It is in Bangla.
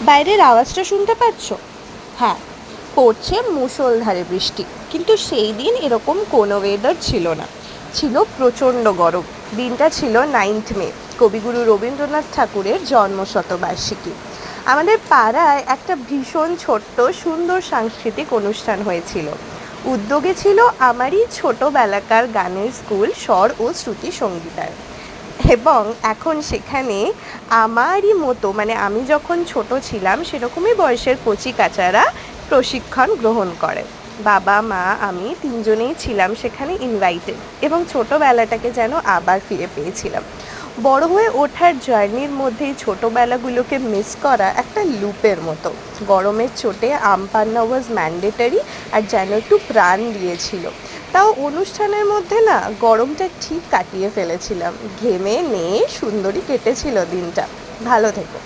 বাইরের আওয়াজটা শুনতে পাচ্ছ? হ্যাঁ, পড়ছে মুষলধারে বৃষ্টি। কিন্তু সেই দিন এরকম কোনো ওয়েদার ছিল না, ছিল প্রচণ্ড গরম। দিনটা ছিল 9th মে, কবিগুরু রবীন্দ্রনাথ ঠাকুরের জন্মশতবার্ষিকী। আমাদের পাড়ায় একটা ভীষণ ছোট্ট সুন্দর সাংস্কৃতিক অনুষ্ঠান হয়েছিল। উদ্যোগে ছিল আমারই ছোটোবেলাকার গানের স্কুল স্বর ও শ্রুতি সঙ্গীতায়। এবং এখন সেখানে আমারই মতো, মানে আমি যখন ছোট ছিলাম সেরকমই বয়সের কচিকাঁচারা প্রশিক্ষণ গ্রহণ করে। বাবা মা আমি তিনজনেই ছিলাম সেখানে ইনভাইটেড, এবং ছোটোবেলাটাকে যেন আবার ফিরে পেয়েছিলাম। বড় হয়ে ওঠার জার্নির মধ্যেই ছোটোবেলাগুলোকে মিস করা একটা লুপের মতো। গরমের চোটে আম পান্না ওয়াজ ম্যান্ডেটারি, আর যেন একটু প্রাণ দিয়েছিল। তাও অনুষ্ঠানের মধ্যে না গরমটা ঠিক কাটিয়ে ফেলেছিলাম, ঘেমে নিয়ে সুন্দরী কেটেছিল দিনটা। ভালো থেকো।